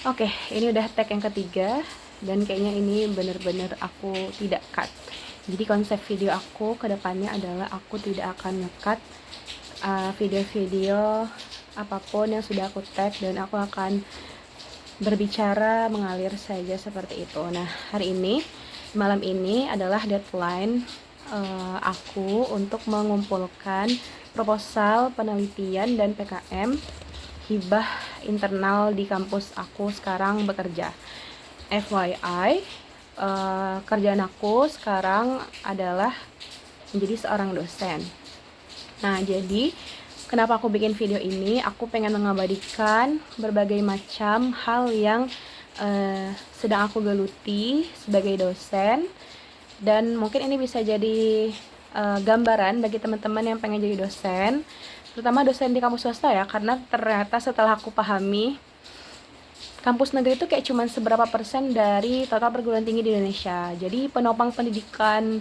Oke, ini udah tag yang ketiga dan kayaknya ini bener-bener aku tidak cut. Jadi konsep video aku ke depannya adalah aku tidak akan nge-cut video-video apapun yang sudah aku tag, dan aku akan berbicara mengalir saja seperti itu. Nah, hari ini, malam ini adalah deadline aku untuk mengumpulkan proposal penelitian dan PKM hibah internal di kampus aku sekarang bekerja. FYI, kerjaan aku sekarang adalah menjadi seorang dosen. Nah, jadi kenapa aku bikin video ini? Aku pengen mengabadikan berbagai macam hal yang sedang aku geluti sebagai dosen, dan mungkin ini bisa jadi gambaran bagi teman-teman yang pengen jadi dosen, terutama dosen di kampus swasta ya, karena ternyata setelah aku pahami, kampus negeri itu kayak cuman seberapa persen dari total perguruan tinggi di Indonesia. Jadi penopang pendidikan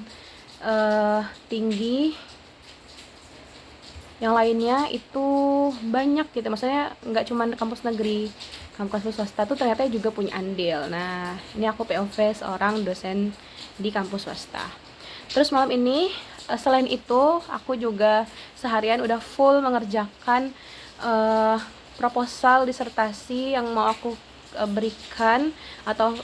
tinggi yang lainnya itu banyak gitu, maksudnya nggak cuma kampus negeri, kampus swasta tuh ternyata juga punya andil. Nah, ini aku POV seorang dosen di kampus swasta. Terus malam ini selain itu aku juga seharian udah full mengerjakan proposal disertasi yang mau aku berikan, atau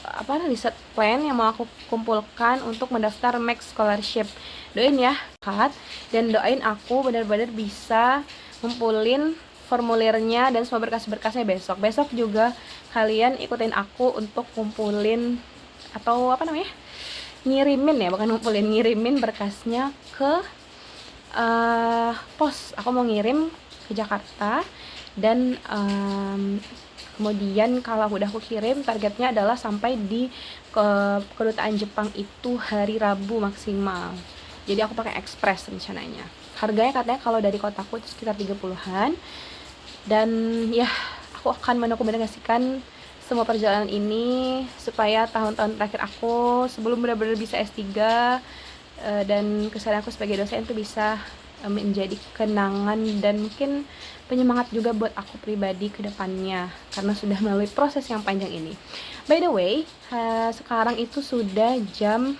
riset plan yang mau aku kumpulkan untuk mendaftar Max Scholarship. Doain ya, Kat, dan doain aku benar-benar bisa ngumpulin formulirnya dan semua berkas-berkasnya besok. Besok juga kalian ikutin aku untuk kumpulin atau ngirimin ya, bukan ngumpulin, ngirimin berkasnya ke pos. Aku mau ngirim ke Jakarta, dan kemudian kalau udah aku kirim, targetnya adalah sampai di kedutaan Jepang itu hari Rabu maksimal. Jadi aku pakai ekspres rencananya. Harganya katanya kalau dari kotaku itu sekitar 30-an. Dan ya, aku akan mendokumentasikan semua perjalanan ini supaya tahun-tahun terakhir aku sebelum benar-benar bisa S3 dan keseharian aku sebagai dosen itu bisa menjadi kenangan dan mungkin penyemangat juga buat aku pribadi ke depannya, karena sudah melalui proses yang panjang ini. By the way, sekarang itu sudah jam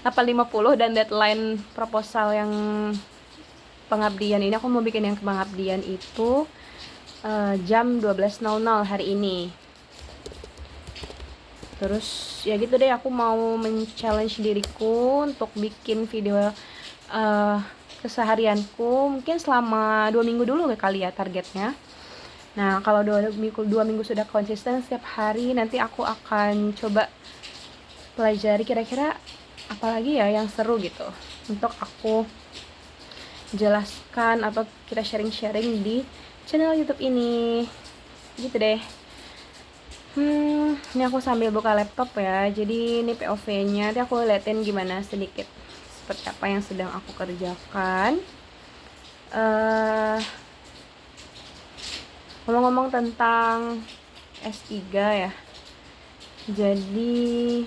8.50 dan deadline proposal yang pengabdian ini, aku mau bikin yang pengabdian itu jam 12.00 hari ini. Terus ya gitu deh, aku mau men-challenge diriku untuk bikin video keseharianku mungkin selama 2 minggu dulu kali ya targetnya. Nah, kalau 2 minggu sudah konsisten setiap hari, nanti aku akan coba pelajari kira-kira apalagi ya yang seru gitu untuk aku jelaskan atau kita sharing-sharing di channel YouTube ini. Gitu deh. Ini aku sambil buka laptop ya. Jadi ini POV-nya. Nanti aku liatin gimana sedikit seperti apa yang sedang aku kerjakan. Ngomong-ngomong tentang S3 ya. Jadi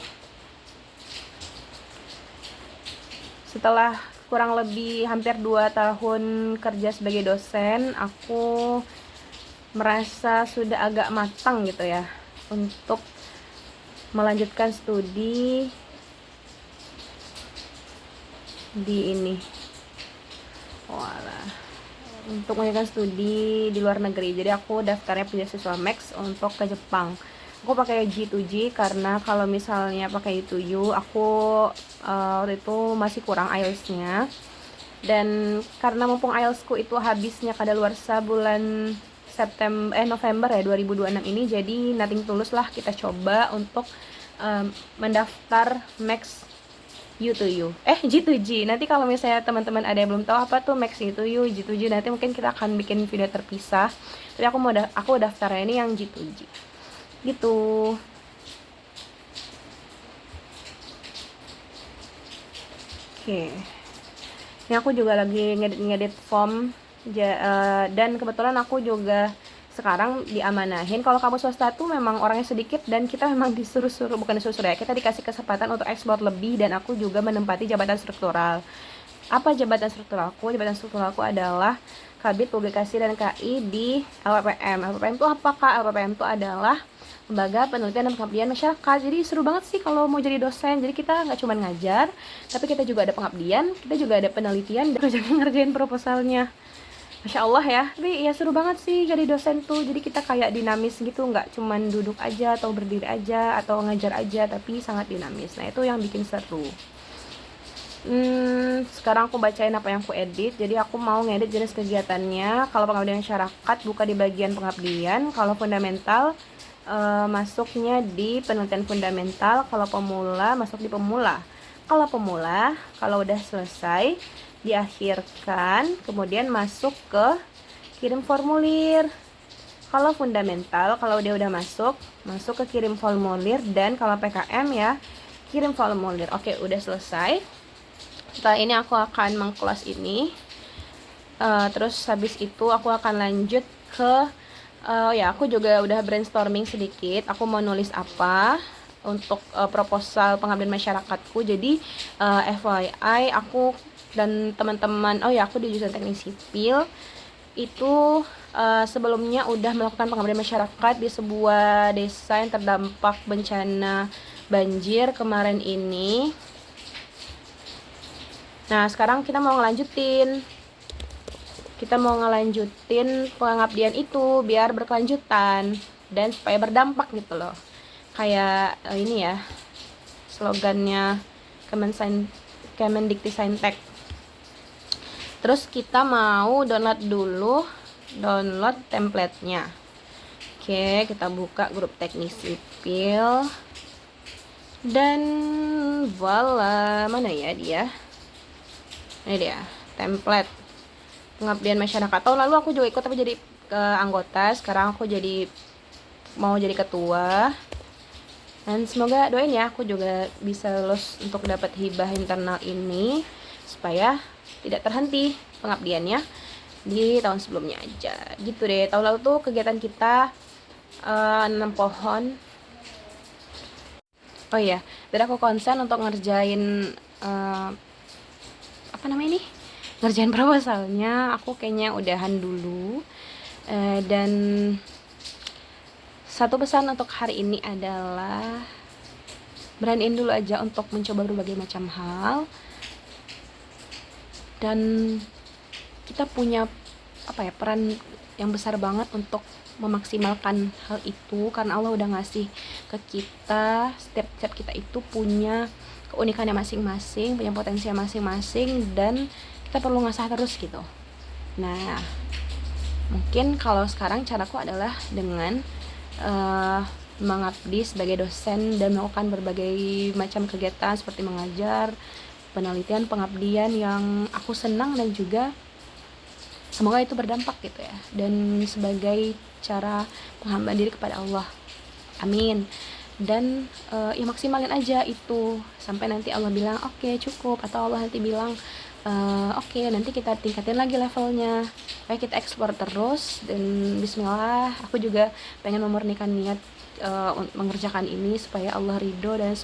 setelah kurang lebih hampir 2 tahun kerja sebagai dosen, aku merasa sudah agak matang gitu ya untuk melanjutkan studi di ini. Untuk melanjutkan studi di luar negeri. Jadi aku daftarnya beasiswa Max untuk ke Jepang. Aku pakai G2G karena kalau misalnya pakai U2U aku waktu itu masih kurang IELTS-nya. Dan karena mumpung IELTS-ku itu habisnya kadaluarsa bulan November ya 2026 ini, jadi nothing tulus lah kita coba untuk mendaftar Max U2U. G2G. Nanti kalau misalnya teman-teman ada yang belum tahu apa tuh Max U2U, G2G, nanti mungkin kita akan bikin video terpisah. Tapi aku daftarnya ini yang G2G. Gitu. Oke. Ini aku juga lagi ngedit form dan kebetulan aku juga sekarang diamanahin. Kalau kampus swasta tuh memang orangnya sedikit dan kita memang bukan disuruh ya, kita dikasih kesempatan untuk ekspor lebih, dan aku juga menempati jabatan struktural. Apa jabatan strukturalku? Jabatan strukturalku adalah Kabid Publikasi dan KI di LPPM. LPPM itu apa, Kak? LPPM itu adalah Lembaga Penelitian dan Pengabdian Masyarakat. Jadi seru banget sih kalau mau jadi dosen. Jadi kita nggak cuma ngajar, tapi kita juga ada pengabdian, kita juga ada penelitian, dan juga ngerjain proposalnya. Masya Allah ya, tapi ya seru banget sih jadi dosen tuh. Jadi kita kayak dinamis gitu, nggak cuman duduk aja atau berdiri aja atau ngajar aja, tapi sangat dinamis. Nah itu yang bikin seru. Sekarang aku bacain apa yang aku edit. Jadi aku mau ngedit jenis kegiatannya. Kalau pengabdian masyarakat buka di bagian pengabdian. Kalau fundamental masuknya di penelitian fundamental. Kalau pemula masuk di pemula. Kalau pemula, kalau udah selesai diakhirkan, kemudian masuk ke kirim formulir. Kalau fundamental, kalau dia udah masuk ke kirim formulir. Dan kalau PKM ya kirim formulir. Oke, udah selesai. Setelah ini aku akan mengclose ini. Terus habis itu aku akan lanjut ke ya aku juga udah brainstorming sedikit. Aku mau nulis apa untuk proposal pengabdian masyarakatku. Jadi FYI aku dan teman-teman, oh ya aku di jurusan teknik sipil itu sebelumnya udah melakukan pengabdian masyarakat di sebuah desa yang terdampak bencana banjir kemarin ini. Nah sekarang kita mau ngelanjutin pengabdian itu biar berkelanjutan dan supaya berdampak gitu loh. Kayak ini ya slogannya Kemendikti-Saintek. Terus kita mau download template-nya. Oke, kita buka grup teknik sipil. Dan voila, mana ya dia? Ini dia, template pengabdian masyarakat. Tahun lalu aku juga ikut tapi jadi anggota. Sekarang aku mau jadi ketua. Dan semoga doain ya aku juga bisa lulus untuk dapat hibah internal ini supaya tidak terhenti pengabdiannya di tahun sebelumnya aja. Gitu deh. Tahun lalu tuh kegiatan kita nanam pohon. Oh iya, dan aku konsen untuk ngerjain ngerjain proposalnya. Aku kayaknya udahan dulu. Dan satu pesan untuk hari ini adalah beraniin dulu aja untuk mencoba berbagai macam hal. Dan kita punya peran yang besar banget untuk memaksimalkan hal itu, karena Allah udah ngasih ke kita. Setiap kita itu punya keunikannya masing-masing, punya potensi masing-masing, dan kita perlu ngasah terus gitu. Nah mungkin kalau sekarang caraku adalah dengan mengabdi sebagai dosen dan melakukan berbagai macam kegiatan seperti mengajar, penelitian, pengabdian yang aku senang, dan juga semoga itu berdampak gitu ya, dan sebagai cara penghambaan diri kepada Allah. Amin. Dan ya maksimalin aja itu sampai nanti Allah bilang oke, cukup, atau Allah nanti bilang oke, nanti kita tingkatin lagi levelnya. Kayak kita eksplor terus. Dan bismillah, aku juga pengen memurnikan niat mengerjakan ini supaya Allah ridho dan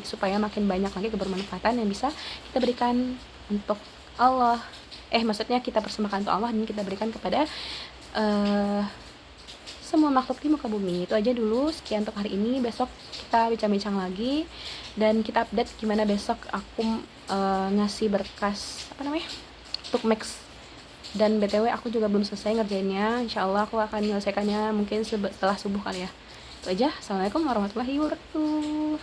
supaya makin banyak lagi kebermanfaatan yang bisa kita berikan untuk Allah. Maksudnya kita persembahkan untuk Allah dan kita berikan kepada semua makhluk di muka bumi. Itu aja dulu, sekian untuk hari ini. Besok kita bincang-bincang lagi dan kita update gimana besok aku ngasih berkas untuk Max. Dan BTW aku juga belum selesai ngerjainnya. Insyaallah aku akan menyelesaikannya mungkin setelah subuh kali ya. Itu aja. Assalamualaikum warahmatullahi wabarakatuh.